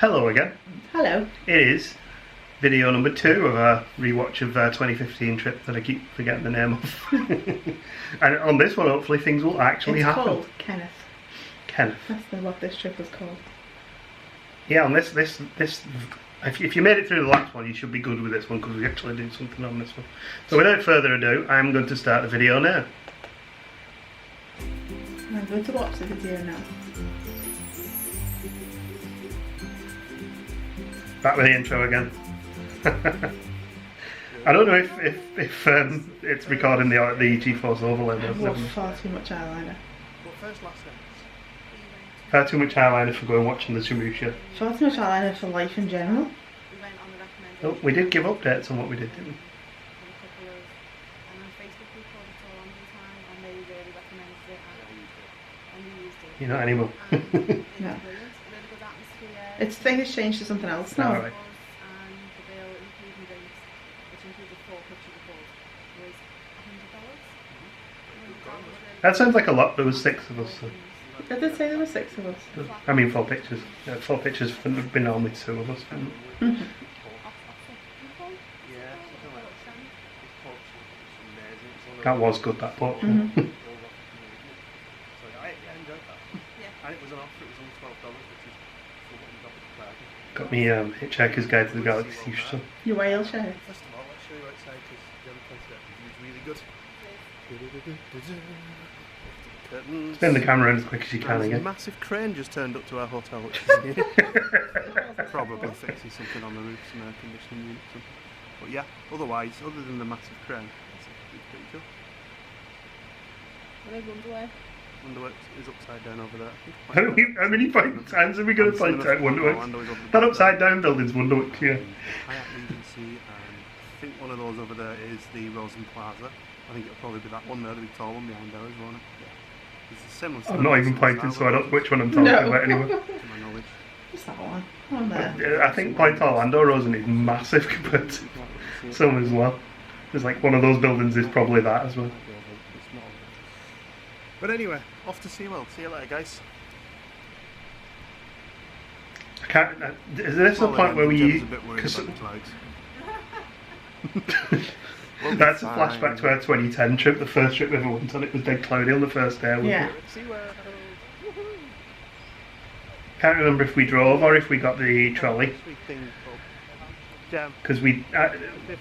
Hello again. Hello. It is video number 2 of our rewatch of 2015 trip that I keep forgetting the name of. And on this one, hopefully things will actually happen. It's called Kenneth. Kenneth. That's what this trip was called. Yeah, on this, if you made it through the last one, you should be good with this one because we actually do something on this one. So without further ado, I'm going to start the video now. I'm going to watch the video now. Back with the intro again. I don't know if it's recording the GeForce overlay. I've wore far too much eyeliner. Far too much eyeliner for going watching the Shamusha. Far too much eyeliner for life in general. Oh, we did give updates on what we did, didn't we? You're not anymore. No. Its thing has changed to something else now. Alright. That sounds like a lot. There was 6 of us. So. Did they say there were 6 of us? I mean 4 pictures. Yeah, 4 pictures have been normally 2 of us. That was good, that book. Got me Hitchhiker's Guide to the Galaxy. So. Your whale show. First of all, let's show you outside because the other place that is really good. Curtains. Spin the camera in as quick as you can There's again. a massive crane just turned up to our hotel, which is probably fixing something on the roof, some air conditioning unit, something. But yeah, otherwise, other than the massive crane, it's pretty cool. Wonderworks is upside down over there. How many times are we going to point out Wonderworks? That upside down building's Wonderworks, yeah. Hyatt Regency, and I think one of those over there is the Rosen Plaza. I think it'll probably be that one there, the big tall one behind ours, won't it? Yeah. It's a similar I'm not even pointing, so I don't know which one I'm talking about anyway. To my knowledge. What's that one? On there. I think Point Orlando Rosen is massive compared to some as well. There's like one of those buildings is probably that as well. But anyway, off to SeaWorld. See you later, guys. I can't. Is this the point where we? That's a flashback to our 2010 trip. The first trip we ever went on. It was dead cloudy on the first day. Yeah. Can't remember if we drove or if we got the trolley. Because we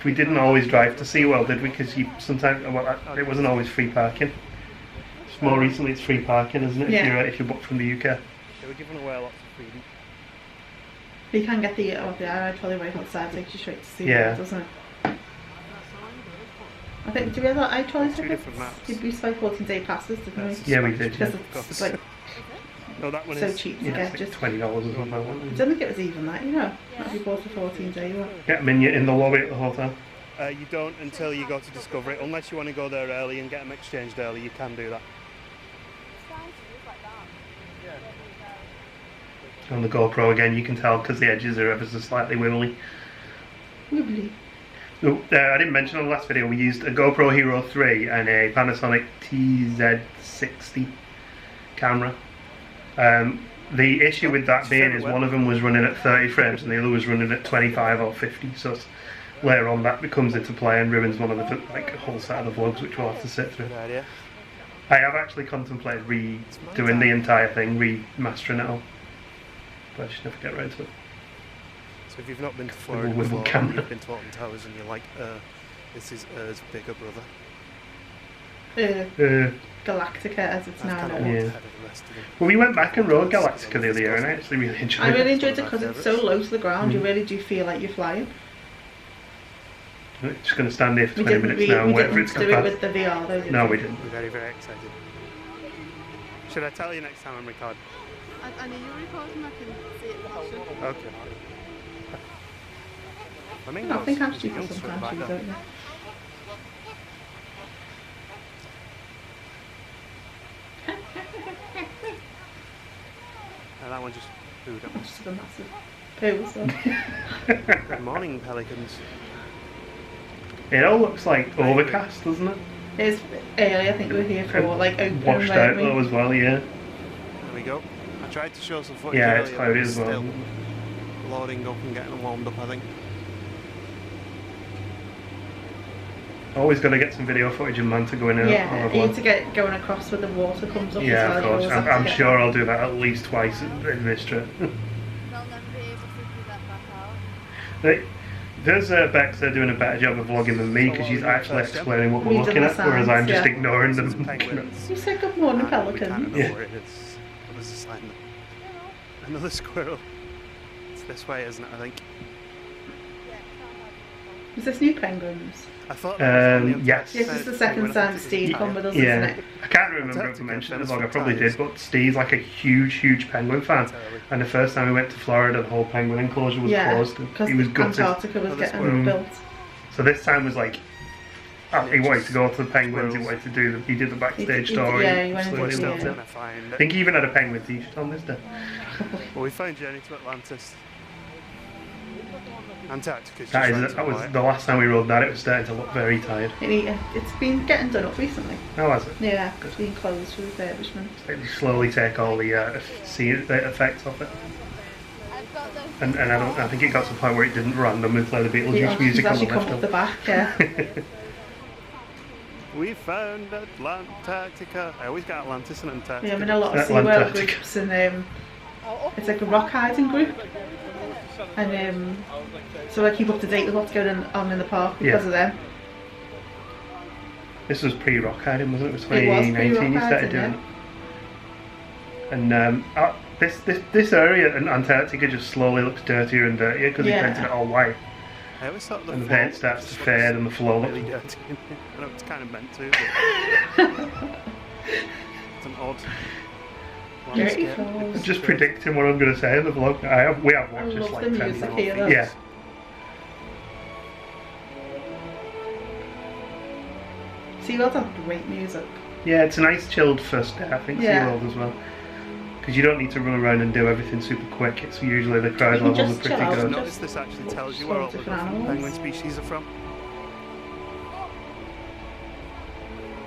didn't always drive to SeaWorld, did we? Because sometimes it wasn't always free parking. More recently, it's free parking, isn't it? Yeah. If you book from the UK. Yeah, we're giving away lots of freedom. You can get the IRA trolley right outside, takes you straight to SeaWorld, Yeah. doesn't it? I think, do we have that iTrolley tickets? different maps. We used to buy 14-day passes, didn't we? Yeah, we did. Because Yeah. it's like No, that one so is cheap to Yeah, get. it's like Just $20 or something. I don't think it was even that, you know. If you bought a 14-day one. Get them in the lobby at the hotel. You don't until you go to Discovery. Unless you want to go there early and get them exchanged early, you can do that. On the GoPro again, you can tell because the edges are ever so slightly wibbly. Wibbly. Oh, I didn't mention on the last video we used a GoPro Hero 3 and a Panasonic TZ60 camera. The issue with that being is one of them was running at 30 frames and the other was running at 25 or 50. So later on that becomes into play and ruins one of the a whole set of the vlogs which we'll have to sit through. Good idea. I have actually contemplated redoing the entire thing, remastering it all. But I should never get around to it. So if you've not been to Florida With a before, camera. you've been to Alton Towers and you're like, this is Earth's bigger brother. Galactica as it's now Kind of known. Yeah. ahead of the rest of them. Well, we went back and rode Galactica the other year and I actually really enjoyed I it. really enjoyed it because it's so low to the ground, you really do feel like you're flying. We're just going to stand here for We 20 didn't, minutes now and we wait for it didn't to do come it past. with the VR though, did No, we? we didn't. We're very, very excited. Should I tell you next time I'm recording? I know you're recording, I can see it flashing. Okay. I think I'm stupid sometimes, you don't you? And that one just pooed up. Just a massive poo, so. Good morning, pelicans. It all looks like overcast, doesn't it? It's early, I think we were here for like open, Washed out weren't we? though as well, yeah. There we go. I tried to show some footage Yeah, earlier, it's but cloudy was as well. still loading up and getting them warmed up, I think. Always got to get some video footage of Manta going out. Yeah, on the you need vlog. to get going across where the water comes up Yeah, as of well. course. You always have I'm to get sure that. I'll do that at least twice in this trip. They'll never be able to do that back out. There's Bex there doing a better job of vlogging than me because she's actually explaining what we're Reading looking the at, whereas I'm signs, just yeah. ignoring There's them. penguins. You said good morning, We kind pelicans. of know Yeah. where it is. But there's a sign there. Another squirrel. It's this way, isn't it, I think? Yeah, can't have Is this new penguins? I thought that was on the Yes. Yes, it's the second time Steve come with us, isn't Yeah, it? I can't remember if I mentioned it as long. I probably did, but Steve's like a huge penguin fan. And the first time we went to Florida, the whole penguin enclosure was Yeah, closed. And because he was gutted. Antarctica was Oh, getting Mm. built. So this time was like, he wanted to go to the penguins. He wanted to do. He did the backstage story. Yeah, he went into absolutely the- loved yeah. it. I find I think he even had a penguin t-shirt on this day. Well, we found Journey to Atlantis. Antarctica's That just is. That was the last time we rode that. It was starting to look very tired. It's been getting done up recently. How was it? Yeah, it's been closed for refurbishment. They slowly take all the effects off it. I've got those. And I think it got to the point where it didn't randomly play the Beetlejuice Yeah, music he's on the actually come left. up the back, yeah. We found Atlantica. I always got Atlantis and Antarctica. Yeah, I'm in a lot of Atlantic. SeaWorld groups and it's like a rock hiding group. And so I keep up to date with what's going on in the park because of them. This was pre-rock hiding, wasn't it? It was It was 2019 you started pre-rock doing it. And this area in Antarctica just slowly looks dirtier and dirtier because he painted it all white. I always thought And the paint starts to fade and the flow really looks... dirty. I know it's kind of meant to, but it's an odd Dirty landscape. floors. I'm just predicting what I'm going to say in the vlog. We have I watched this love like the 10 music times. here though. Yeah. SeaWorld have great music. Yeah, it's a nice chilled first day, I think, Yeah. SeaWorld as well. Because you don't need to run around and do everything super quick. It's usually the crowd You can levels are just pretty chill out. good. Notice this actually tells you where all the different different animals. penguin species are from.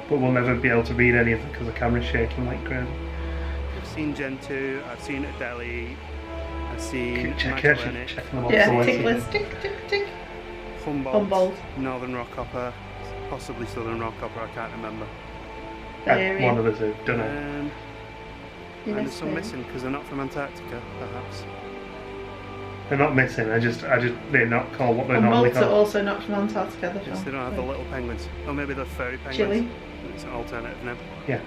But we'll never be able to read any of it because the camera's shaking like crazy. I've seen Gen 2, I've seen Adeli, I've seen Check Magellanic, them all. Yeah, for tick once. list, tick, tick, tick. Humboldt, Northern Rockhopper, possibly Southern Rockhopper, I can't remember. One of the two, don't know. And there's some missing because they're not from Antarctica, perhaps. They're not missing. They're not called what they're And normally Malta are called. also not from Antarctica. They're Yes, from they don't have the little penguins. Or maybe they're furry penguins. Chile. It's an alternative name. Yeah.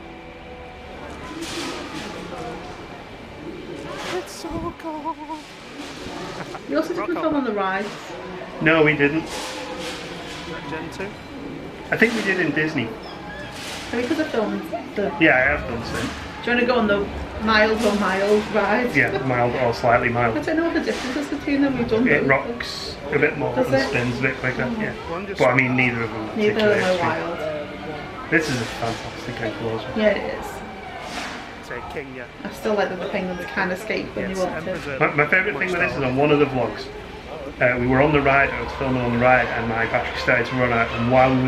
It's so cold. You also didn't film on the ride. No, we didn't. Gen 2? I think we did in Disney. We could have filmed the. Yeah, I have done so. Do you want to go on the mild or mild ride? Yeah, mild or slightly I mild. don't know what the difference is between them. We've done It both. rocks a bit more Does and it? spins a bit quicker. Yeah. One just But I mean, neither of them. Neither of them are particularly wild. extreme. This is a fantastic enclosure. Yeah, it is. say king, yeah. I still like that the penguins can escape when you want to. My favourite thing with this is on one of the vlogs. We were on the ride, I was filming on the ride, and my battery started to run out. And while we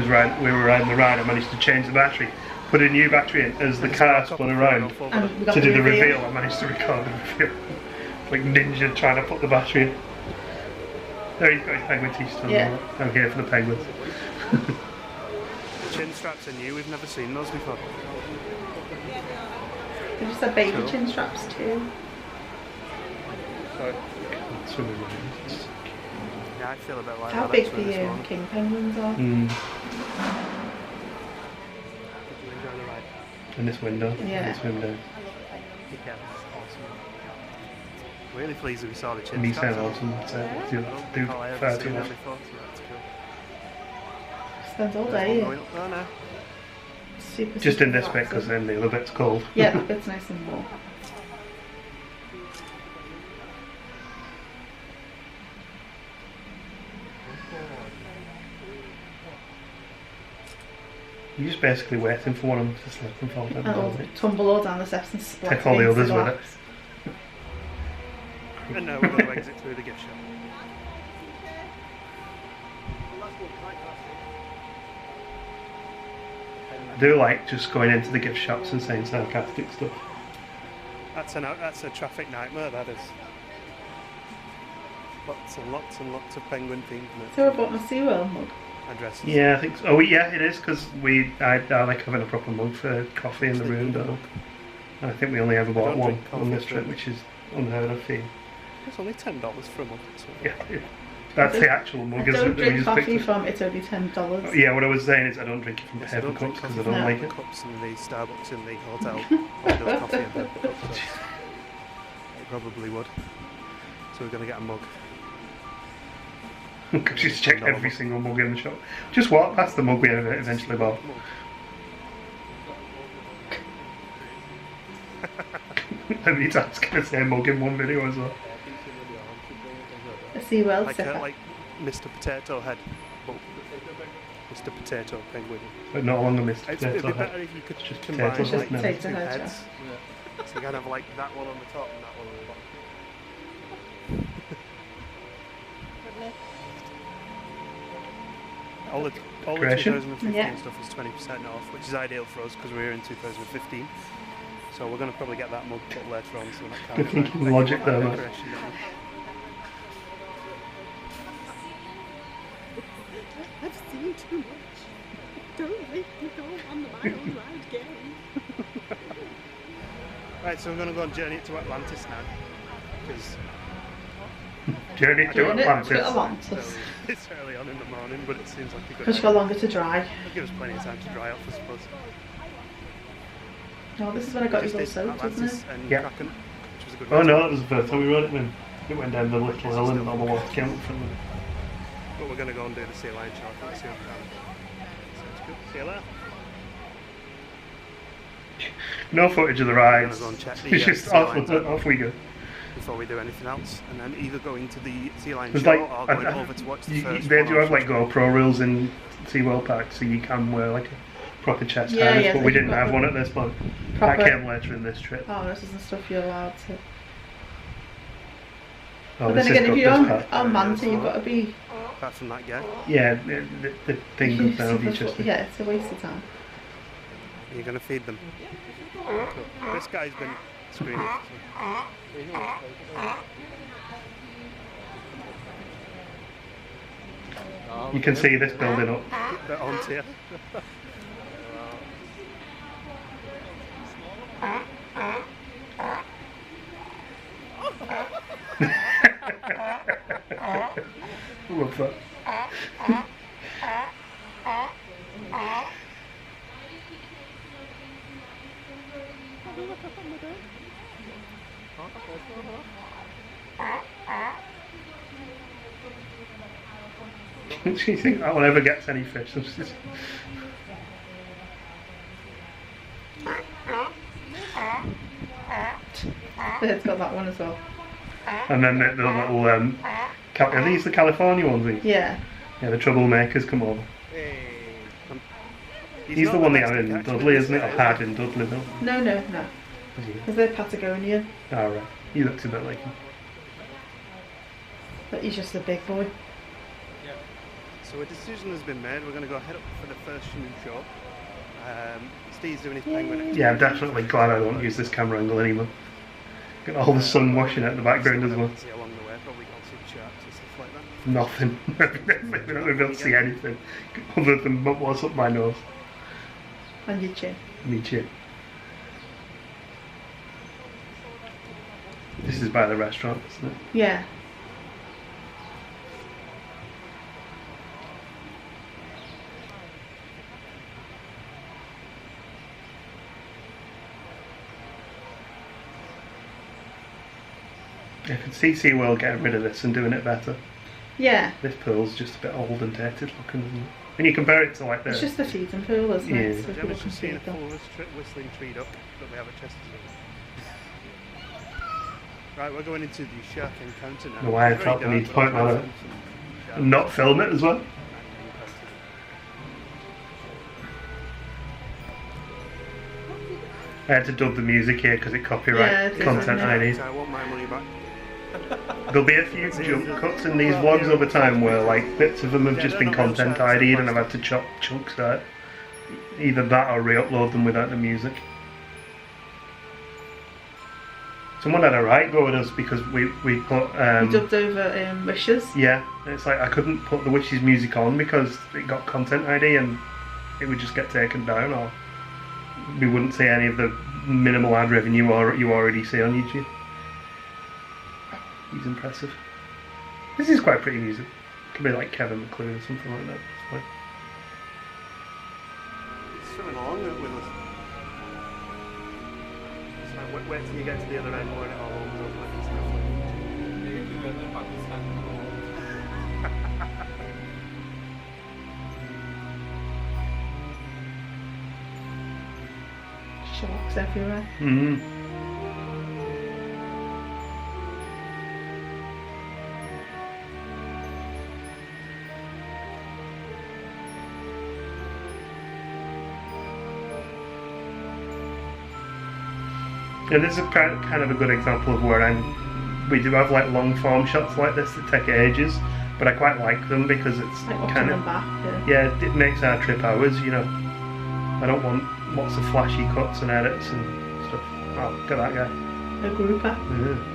were riding the ride, I managed to change the battery, put a new battery in as the car spun around And we got to do the reveal. reveal. I managed to record the reveal, like ninja trying to put the battery in. There he's got his penguin t-shirt on. Yeah. I'm here for the penguins. Chin straps are new, we've never seen those before. They just have baby Cool. chin straps too. Swimming around. Yeah, I feel a bit like How that big actually this the morning. king penguins are. Mm. Did you enjoy the ride? In this window. Yeah. In this window. Yeah, that's awesome. Really pleased that we saw the chin Me straps. saying awesome. Do Oh, I fair haven't to seen that. that before, so that's cool. Spends all There's day one here. going up there now. Super, Just super in this bit relaxing. because then the other bit's cold. Yeah, that bit's nice and warm. You're just basically waiting for one of them to slip and fall down. And it'll isn't it? tumble all down the steps and splat Take all the against others with it. glass. And now we're going to exit through the gift shop. I do like just going into the gift shops and saying sarcastic stuff. That's a traffic nightmare, that is. Lots and lots and lots of penguin themed So I bought my SeaWorld mug. addresses. Yeah, I think so. Oh, yeah, it is because I like having a proper mug for coffee in the room, don't I? I think we only ever bought don't one drink on coffee this for trip, a which is unheard of fee. It's only $10 for a mug. So. Yeah, that's the actual mug. I don't drink coffee picked from it's only $10. Yeah, what I was saying is I don't drink it from Yes, paper don't drink cups because coffee I don't from like the it. cups in the Starbucks in the hotel. All those coffee and paper cups. So it probably would. So we're going to get a mug. Because just check every single mug in the shop. Just walk past the mug we eventually bought. How many times can I say mug in one video as well? A SeaWorld Like, sticker. like Mr. Potato Head. Mug. Mr. Potato Penguin. But no longer missed It'd potato be head. better if you could Just combine potatoes, like isn't it? two Potato head, heads. So you kind of like that one on the top and that one on the bottom. All the Creation? 2015 Yeah. stuff is 20% off, which is ideal for us because we're in 2015. So we're going to probably get that mug put later on, so we're not Good counting thinking logic there, mate. decoration down. I've seen too much. Don't make me go on the Miles ride again. Right, so we're going to go on journey to Atlantis now. Because Journey to Journey to Atlantis. Atlantis. it's early on in the morning, but it seems like a good Because you've got longer to dry. It'll give us plenty of time to dry off, I suppose. No, this is when I got you all Just did soaked, wasn't Atlantis it? and Yeah. Kraken, which was a good Oh ride. no, that was the first time we rode it when it went down the little hill and all the water came up from it. But we're going to go and do the sea lion show. I think the sea lion show. Sounds good. See you later. No footage of the We're rides. going to go and check the It's just sea off, lions off we go. before we do anything else, and then either going to the sea lion There's show like, or going over to watch the first they one do on have like Saturday. GoPro reels in SeaWorld Park, so you can wear like a proper chest Yeah, harness, yeah, but so we you've didn't got have the one at this point. proper- That came later in this trip. Oh, this isn't stuff you're allowed to. Oh, But this then again, has if got you're this on, part. on Manta, you've got to be. Apart from that guy, Yeah, the thing comes down with each other. Yeah, it's a waste of time. you're going to feed them. Cool. This guy's been screaming. You can see this building up. They're on to you. Love that. Do you think that one ever gets any fish? It's got that one as well. And then the little, are these the California ones? These? Yeah. Yeah, the troublemakers come over. Hey. He's not the one they best have in detective Dudley, this isn't it? guy, Or had in Dudley, no? No, no, no. Because they're Patagonian, Alright, he looks a bit like him. but he's just a big boy. So a decision has been made. We're going to go head up for the first new show. Steve's doing his penguin. Yeah, I'm definitely glad I don't use this camera angle anymore. Got all the sun washing out the background as well. See along the way, probably can't see the sharks and stuff like that. Nothing. We're not going to be able to see anything other than what's up my nose. And your chin. Me chin. This is by the restaurant, isn't it? Yeah. I can see SeaWorld getting rid of this and doing it better. Yeah. This pool's just a bit old and dated looking, isn't it? When you compare it to like It's the... just a feeding pool, isn't Yeah. it? So Gemma's people can just seen a feed them. full whistling tree duck that we have at Chesterfield. Right, we're going into the shark encounter now. No, I It's very felt the dark, need to but point I'll that film some sharks And not film it as well. and encounters. I had to dub the music here because it copyright Yeah, it is, content isn't it? ID. So I want my money back. There'll be a few jump cuts in these vlogs over time where like bits of them have just been content ID'd and I've had to chop chunks out. Either that or re-upload them without the music. Someone had a right go at us because we put We dubbed over Wishes. yeah, it's like I couldn't put the Wishes music on because it got content ID and it would just get taken down, or we wouldn't see any of the minimal ad revenue or you already see on YouTube. He's impressive. This is quite pretty music. Could be like Kevin MacLeod or something like that. It's fine. It's swimming along with us. So wait till you get to the other end where it all opens up like it's Sharks everywhere. Mm-hmm. Yeah, this is kind of a good example of where we do have like long form shots like this that take ages, but I quite like them because it's Like up kind to of the back. yeah, it makes our trip ours. You know, I don't want lots of flashy cuts and edits and stuff. Oh, look at that guy. A grouper. Yeah.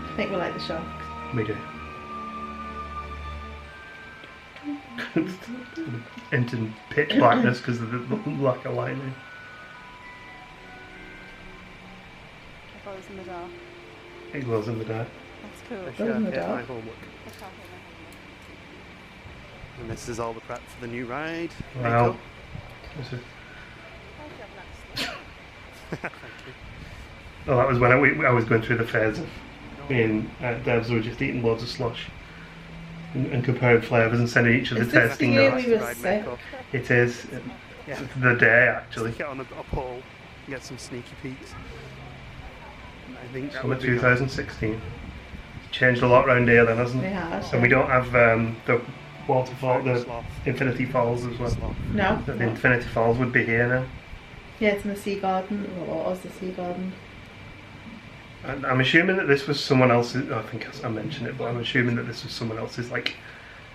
I think we like the sharks. We do. Into pitch blackness because of the lack of lighting. It goes in the dark. It glows in the dark. That's cool. That's Goes in the my dark. homework. I can't hit my And this is all the prep for the new ride. Wow. This is- head. Thank you. Oh, that was when I was going through the phase of being devs were just eating loads of slush and comparing flavours and sending each other Is this the tasting year notes. we were Ride sick? makeup. It is. Yeah. It's the day actually. Stick it on a pole, get some sneaky peeks. I think that Summer would be 2016. Changed a lot around here then, hasn't They it? have. And we don't have the waterfall, the Sloth. Infinity Falls as well. Sloth. No. The Infinity Falls would be here now. Yeah, it's in the sea garden. Well, it was the sea garden. And I'm assuming that this was someone else's. I think I mentioned it, but I'm assuming that this was someone else's like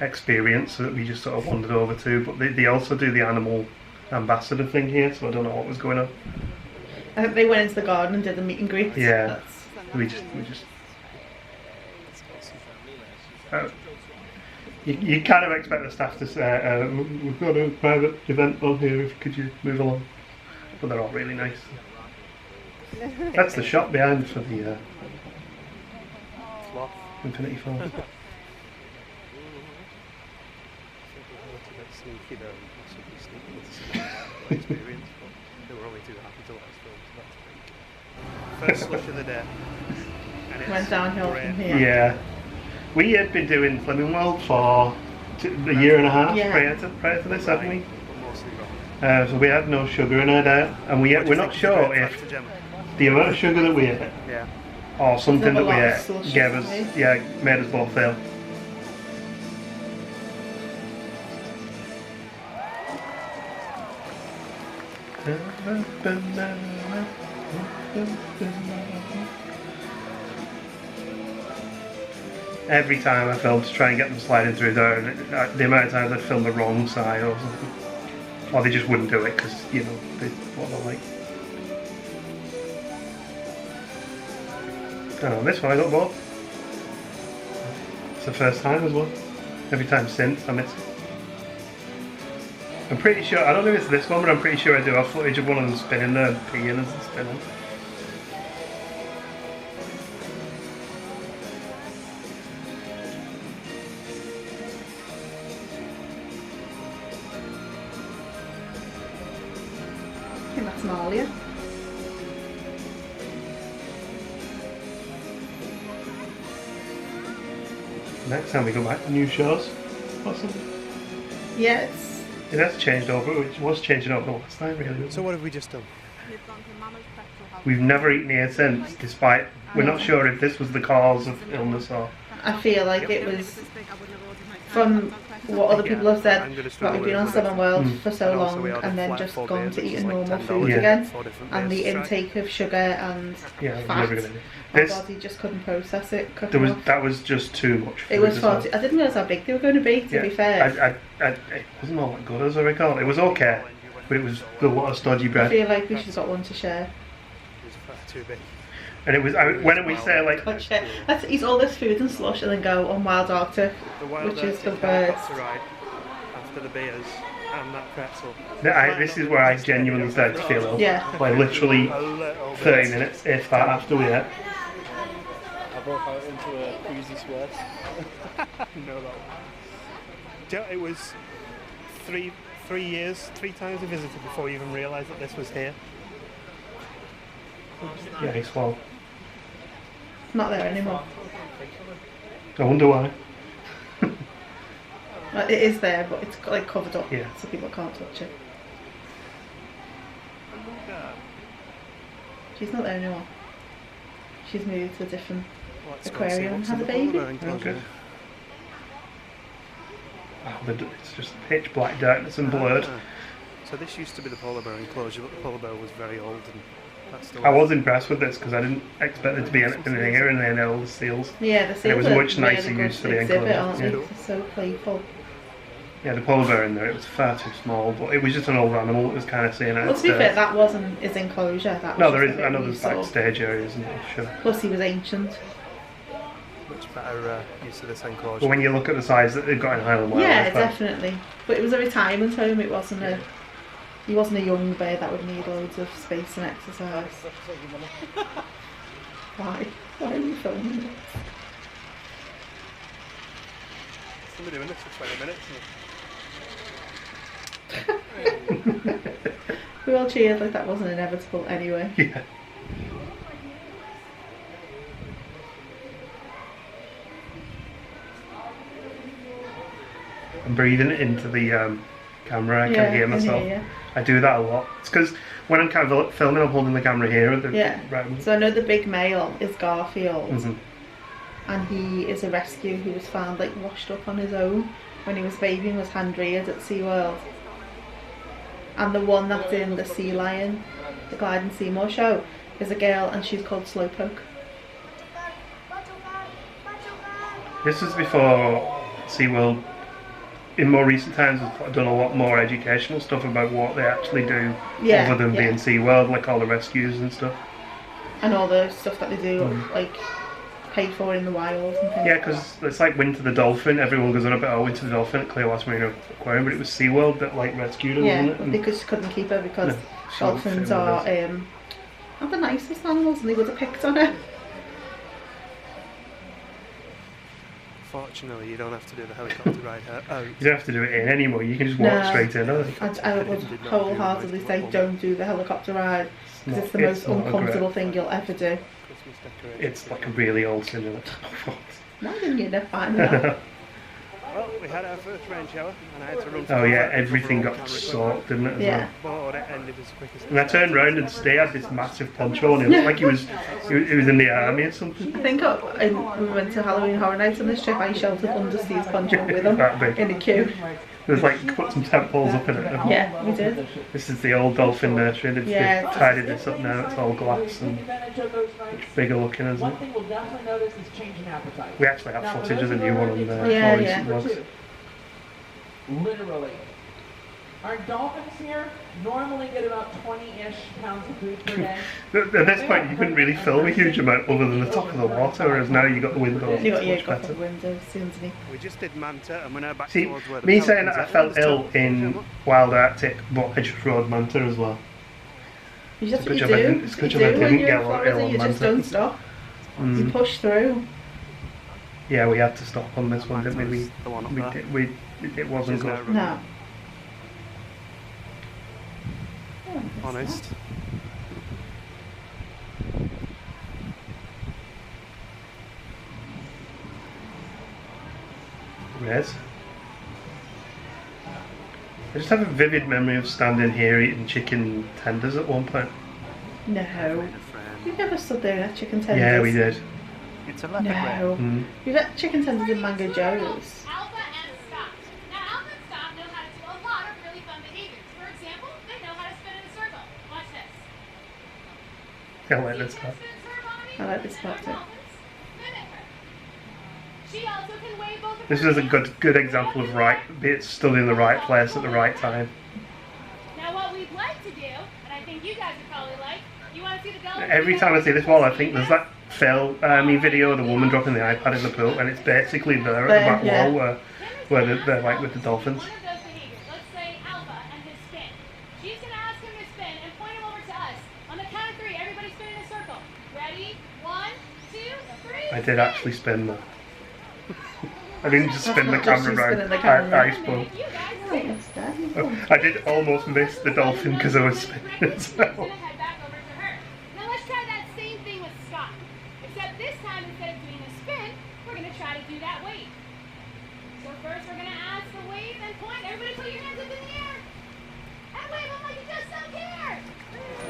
experience that we just sort of wandered over to. But they also do the animal ambassador thing here, so I don't know what was going on. I think they went into the garden and did the meet and greet. Yeah. That's, We just. You kind of expect the staff to say, "We've got a private event on here. Could you move along?" But they're all really nice. That's the shop behind for the Sloth. Infinity Falls. A little bit sneaky though. Possibly sneaky with some experience, but they were only too happy to let us film, so that's great. First slush of the day. And it's went downhill great. from here. Yeah. We had been doing Fleming World for a year and a half Yeah. prior to this, hadn't we? But mostly wrong. So we had no sugar in our diet, and we're not sure if the amount of sugar that we ate Yeah. or something There's that we a lot of ate slush, gave us, isn't yeah, made us both fail. Every time I filmed to try and get them sliding through there, and the amount of times I'd film the wrong side or something, or they just wouldn't do it because you know what they're like. Oh, this one I got both. It's the first time as well. Every time since I miss it. I'm pretty sure, I don't know if it's this one, but I'm pretty sure I do have footage of one of them spinning there and peeing as it's spinning. I think that's Malia. Next time we go back to new shows, possibly. Yeah, It has changed over, which was changing over last time really. So what have we just done? We've gone to Mama's Petrol House. We've never eaten here since, despite we're not sure if this was the cause of illness or I feel like it was, from what other people have said, that we've been on SeaWorld for so long and then just gone to eating normal food again, and the intake of sugar and fat, my body just couldn't process it. That was just too much food. It was far too, I didn't realise how big they were going to be, to be fair. It wasn't all that good as I recall. It was okay, but it was a lot of stodgy bread. I feel like we should have got one to share. It was far too big. And it was, when we say like... Let's eat all this food and slush and then go on Wild Arctic, which is the first. After the beers and that pretzel. This is where I genuinely started to feel ill. Yeah. Like literally 30 minutes, if that, after we ate. I broke out into a queasy sweat. No, that it was 3 years, 3 times we visited before we even realised that this was here. Yeah, it's well. Not there anymore. I wonder why. It is there, but it's like covered up, yeah, so people can't touch it. She's not there anymore. She's moved to a different aquarium and had a baby. Okay. Oh, it's just pitch black darkness and blurred. So this used to be the polar bear enclosure, but the polar bear was very old. And I was impressed with this because I didn't expect there to be anything in here, and then all the seals. Yeah, the seals. And it was much nicer used for the exhibit, aren't enclosure. they? It's so playful. Yeah, the polar bear in there, it was far too small, but it was just an old animal that was kind of seeing it. Well, to be fair, that wasn't his enclosure. That was no, there is. I know there's backstage areas, isn't there? Sure. Plus, he was ancient. Much better use of this enclosure. But when you look at the size that they've got in Highland Wild, yeah, definitely. But it was a retirement home. It wasn't a. He wasn't a young bear that would need loads of space and exercise. Why? Why are we filming this? Somebody doing this for 20 minutes. We all cheered like that wasn't inevitable anyway. Yeah. I'm breathing into the camera, I can hear myself. I do that a lot. It's because when I'm kind of filming, I'm holding the camera here. So I know the big male is Garfield, mm-hmm. and he is a rescue who was found like washed up on his own when he was a baby and was hand-reared at SeaWorld. And the one that's in the Sea Lion, the Clyde and Seymour show, is a girl, and she's called Slowpoke. This was before SeaWorld. In more recent times, we've done a lot more educational stuff about what they actually do, other than being SeaWorld, like all the rescues and stuff. And all the stuff that they do, like paid for in the wild and things. Yeah, because it's like Winter the Dolphin. Everyone goes on about Winter the Dolphin at Clearwater Marine Aquarium, but it was SeaWorld that like rescued her, wasn't it? They just couldn't keep her because dolphins are not the nicest animals, and they would have picked on her. Fortunately, you don't have to do the helicopter ride out. You don't have to do it in anymore, you can just walk straight in. I would wholeheartedly say don't do the helicopter ride, because it's the most uncomfortable thing you'll ever do. It's like a really old cinema. Why didn't you find that? Well, we had our first rain shower, and I had to run. Oh yeah, everything got soaked, didn't it? Yeah. And I turned around and Stay had this massive poncho on. It looked like he was in the army or something. I think when we went to Halloween Horror Nights on this trip, I sheltered under Steve's poncho with him in a queue. There's like put some tent poles up in it. Yeah, we did. This is the old dolphin nursery. They've tidied this up now. It's all glass and much bigger looking, isn't it? We actually have footage of the new one on there. Literally. Our dolphins here normally get about 20-ish pounds of food per day. At this point, you couldn't really film a huge amount other than the top of the water, whereas now you got the windows. You got your couple of windows, seems to me. We just did Manta, and we're now back See, towards where the me saying that I felt ill in Wild Arctic, but I just rode Manta as well. You just it's a good job I didn't get ill on you Manta. just don't stop. You push through. Yeah, we had to stop on this one, didn't we? It wasn't good. No. Honest. Yes. I just have a vivid memory of standing here eating chicken tenders at one point. No. We never stood there and had chicken tenders. Yeah, we did. It's a leopard whale. No. Mm. We've got chicken tenders in Mango Joe's. Alpha and Scott. Now, Alpha and Scott know how to do a lot of really fun behaviors. For example, they know how to spin in a circle. Watch this. I like this part. I like this part too. She also can wave both of This her is a hands. good example of it stood in the right place at the right time. Now, what we'd like to do, and I think you guys would probably like, you want to see the dolphin? Every time I see this wall, I think there's that Phil video of the woman dropping the iPad in the pool, and it's basically there at the back Yeah. wall where they're like with the dolphins. One of those behaviors. Let's say Alpha and his spin. She's going to ask him to spin and point him over to us. On the count of 3, everybody spin in a circle. Ready? 1, 2, 3. I did actually spin that. I didn't just spin the That's not just camera you spinning the around. camera. I spoke. You guys Oh, too. that's that. I did almost miss the dolphin because I was spinning as We're well. gonna head back over to her. Now let's try that same thing with Scott. Except this time, instead of doing a spin, we're gonna try to do that wave. So first, we're gonna ask the wave and point. Everybody, put your hands up in the air and wave them like you just don't care.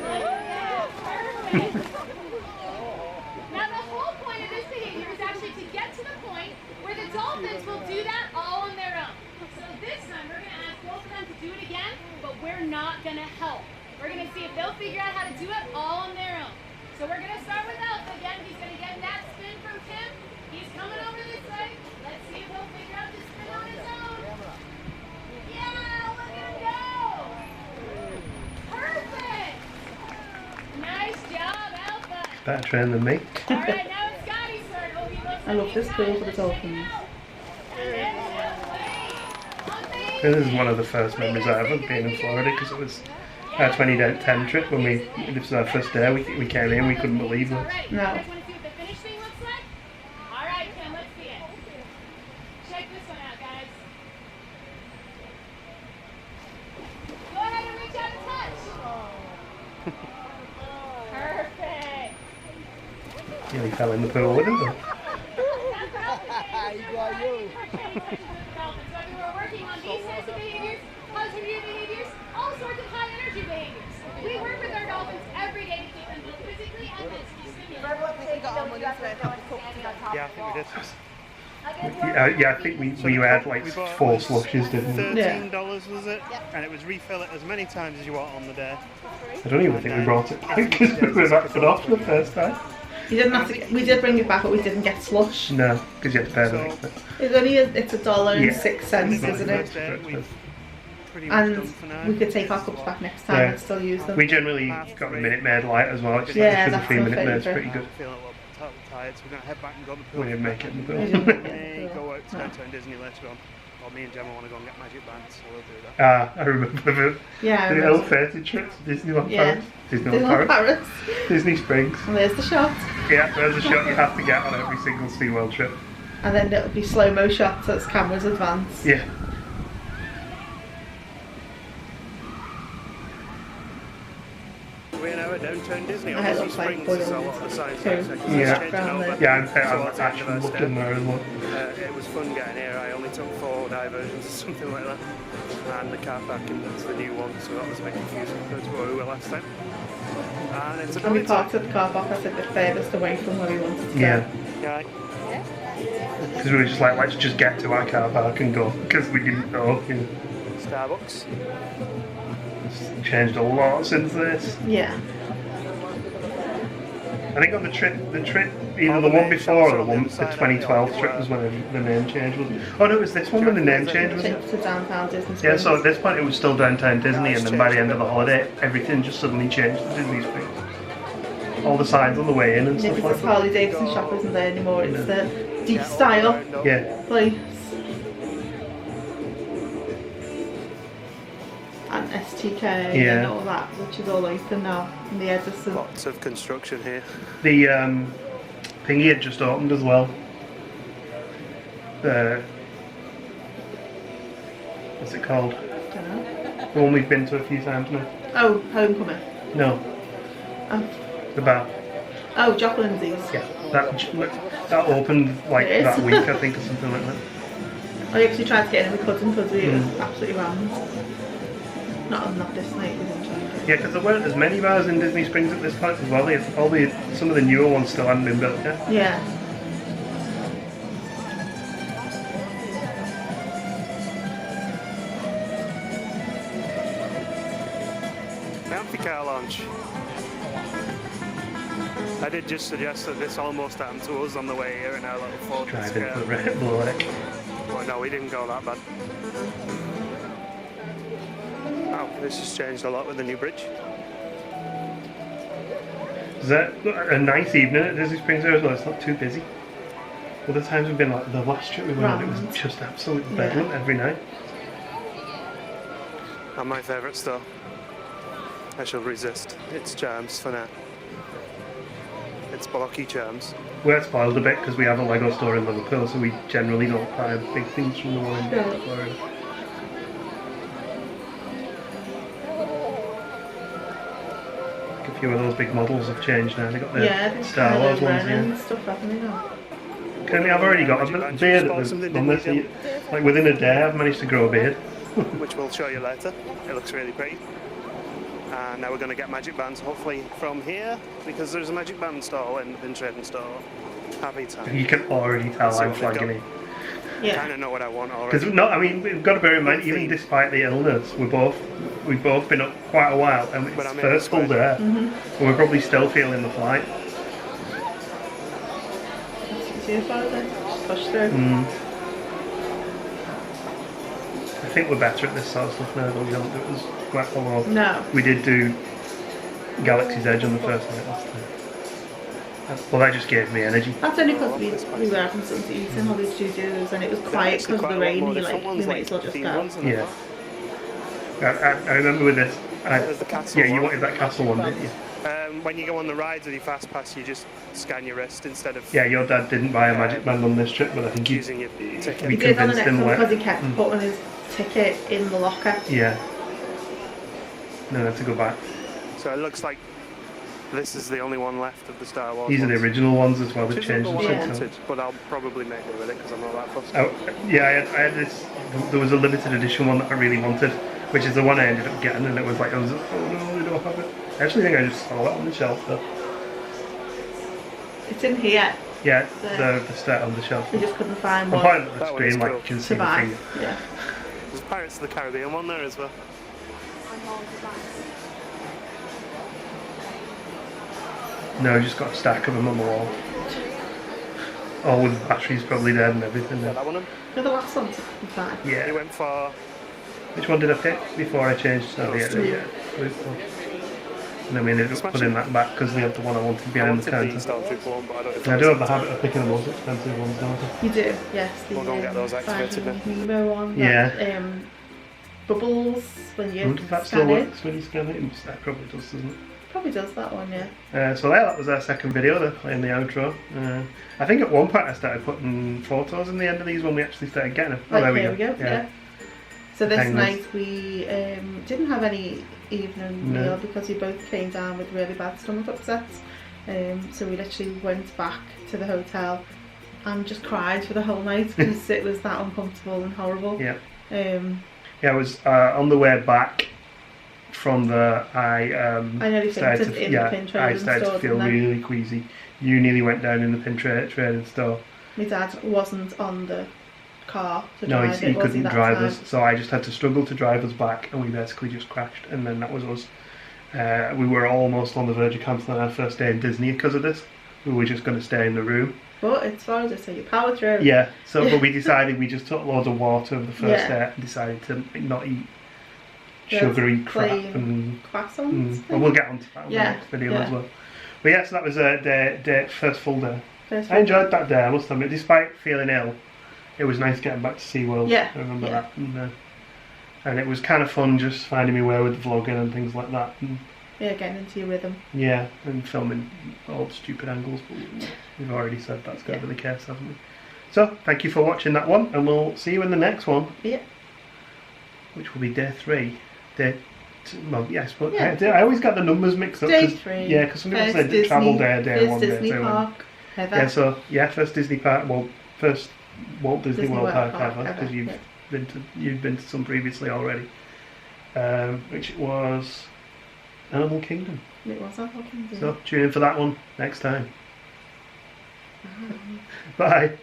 Like that. Perfect. Now the whole point of this behavior is actually to get to the point where the dolphins will do that all on their own. So this time we're going to ask both of them to do it again, but we're not going to help. We're going to see if they'll figure out how to do it all on their own. So we're going to start with Alpha again. He's going to get that spin from Tim. He's coming over this way. Let's see if he'll figure out to spin on his own. Yeah, look at him go. Perfect. Nice job, Alpha. Better trained than me. All right, now it's Scotty's turn. Oh, he looks I love this pool for the dolphins. This is one of the first memories I have of being in Florida because it was our 2010 trip when this was our first day. We came in, we couldn't believe it. No. Want to see what the finish thing looks like? All right, Tim, let's see it. Check this one out, guys. Go ahead and reach out and touch. Perfect. Yeah, he fell in the pool, didn't he? So we were working on these types of behaviors, positive behaviors, all sorts of high energy behaviors. We work with our dolphins every day to keep them both physically and mentally stimulated. Yeah, I think we did. Yeah, I think we had like 4 slushes, didn't we? $13 was it? And it was refill it as many times as you want on the day. I don't even think we brought it back because we were that put off the first time. You didn't have to. We did bring it back, but we didn't get slush. No, because you had to pay the next bit. It's only it's $1.06, Yeah. isn't it? We've pretty much done for now. And we could take our cups back next time Yeah. and still use them. We generally got the Minute Maid light as well. It's Yeah, the that's 3 my Minute Maid's favourite. pretty good. Feeling a little bit tired, so we're going to head back and go to the pool. We didn't make it in the We pool. didn't make it. May go out to No. Downtown Disney later on. Or me and Gemma want to go and get magic bands, so we'll do that. I remember Yeah, I the remember. ill-fated trip to Disneyland Yeah. Paris. Disneyland Disneyland Paris. Paris. Disney Springs. And there's the shot. Yeah, there's a shot you have to get on every single SeaWorld trip. And then it'll be slow-mo shots as cameras advance. Yeah. We're now at Downtown Disney. I had Obviously, lots like Springs is a boiled lot of the signs too. outside, 'cause Yeah. it's changing over. Yeah, I'm Towards the end of actually our looking stay. there as well. It was fun getting here. I only took 4 diversions or something like that. And the car parking, that's the new one, so that was a bit confusing compared to where we were last time. And it's a And we brilliant parked at the car park, I said, the furthest away from where we wanted to go. Yeah. Yeah. Because we were just like, let's just get to our car park and go. Because we didn't know. You know, Starbucks. it's changed a lot since this. Yeah. I think on the trip, either the one before or the 2012 trip was when the name change was. Oh no, it was this one when the name change was. Take to downtown Disney Springs. Yeah, so at this point it was still Downtown Disney, and then by the end of the holiday, everything just suddenly changed to Disney Springs. All the signs on the way in and Yeah, stuff because like this that. Harley Davidson shop isn't there anymore, it's the deep style Yeah. place. And STK Yeah. and all that, which is all open now in the Edison. Lots of construction here. The thingy had just opened as well. What's it called? Dunno. The one we've been to a few times now. Oh, Homecoming. No, Oh, the bar. oh Jock Lindsay's. Yeah, that opened like It is. that week, I think, or something like that. I actually tried to get in with cousin because it was Mm. absolutely rammed. Not this night, we didn't try and get in. Yeah, because there weren't as many bars in Disney Springs at this point as well. Some of the newer ones still hadn't been built yet. Yeah. much. I did just suggest that this almost happened to us on the way here in our little Ford. Driving to the Red Bull Lake. But no, we didn't go that bad. Oh, this has changed a lot with the new bridge. Is that a nice evening at Disney Springs there as well? It's not too busy. Other times we've been like the last trip we went on, it was just absolute bedlam every night. And my favourite store. I shall resist its charms for now. It's blocky charms. We're spoiled a bit because we have a Lego store in Liverpool, so we generally don't buy big things from the one in Florida. A few of those big models have changed now. They got the Star Wars ones here. Stuff, haven't they now? I've already got a beard on this. Like within a day, I've managed to grow a beard. Which we'll show you later. It looks really pretty. And now we're going to get magic bands, hopefully from here, because there's a magic band stall in the pin trading store. Happy time. You can already tell I'm flagging it. I kind of know what I want already. Because we've got to bear in mind, even despite the illness, we've both been up quite a while, and it's first full day, and we're probably still feeling the flight. Push through. I think we're better at this sort of stuff now, but we don't do it as quite a lot. No. We did do Galaxy's Edge on the first night last time. Well, that just gave me energy. That's only because we were having something to eat in Hollywood Studios and it was quiet because of the rain. We might as well just go. Yeah. I remember with this. You wanted that castle one, didn't you? When you go on the rides with your fast pass, you just scan your wrist instead of. Yeah, your dad didn't buy a magic band on this trip, but I think using your ticket. He did on the next one because he kept putting his ticket in the locker. Yeah. No, I have to go back. So it looks like this is the only one left of the Star Wars. These are the original ones as well. They've Which changed is them. wanted, but I'll probably make it with it because I'm not that fussed. I had this. There was a limited edition one that I really wanted, which is the one I ended up getting, and it was like, oh no, we don't have it. I actually think I just saw it on the shelf though. It's in here. Yeah, the start on the shelf. We just couldn't find one. I'm the screen, like you can see to buy. the thing. Yeah. There's Pirates of the Caribbean one there as well. No, I just got a stack of them on the wall. All with batteries probably dead and everything. That one? No, the last one's fine. Yeah. He went for. Which one did I pick before I changed? Oh, yeah. And then we ended up putting that back because they had the one I wanted behind the counter. I do have the habit of picking the most expensive ones, don't I? You do, yes. We'll go and get those activated then. Nemo one. Yeah. Bubbles when you Wonder if that still works when you scan it. That probably does, doesn't it? Probably does that one, yeah. So there, that was our second video, they're playing the outro. I think at one point I started putting photos in the end of these when we actually started getting them. Oh, there we go. Yeah. So this night we didn't have any evening meal because we both came down with really bad stomach upsets. So we literally went back to the hotel and just cried for the whole night because it was that uncomfortable and horrible. Yeah. I was on the way back from the I started to feel really queasy. You nearly went down in the pin trading store. My dad wasn't on the car to no, drive. he couldn't drive us, so I just had to struggle to drive us back, and we basically just crashed, and then that was us. We were almost on the verge of cancelling our first day in Disney because of this. We were just going to stay in the room. But it's Florida, so you power through. Yeah, but we decided, we just took loads of water over the first day and decided to not eat sugary crap and croissants. Well, we'll get onto that in the next video as well. But yeah, so that was a first full day. I enjoyed that day, I must admit, despite feeling ill. It was nice getting back to SeaWorld. Yeah, I remember that. And it was kind of fun just finding my way with vlogging and things like that. And getting into your rhythm. Yeah, and filming old stupid angles, but we've already said that's going to be the case, haven't we? So, thank you for watching that one, and we'll see you in the next one. Yeah. Which will be day 3. I always got the numbers mixed up. Day 3. Yeah, because some people said travel day 1, Disney day 2. Park ever. First Disney Park, first Walt Disney World Park ever, because you've been to some previously already, which was Animal Kingdom. It was Animal Kingdom. So tune in for that one next time. Bye.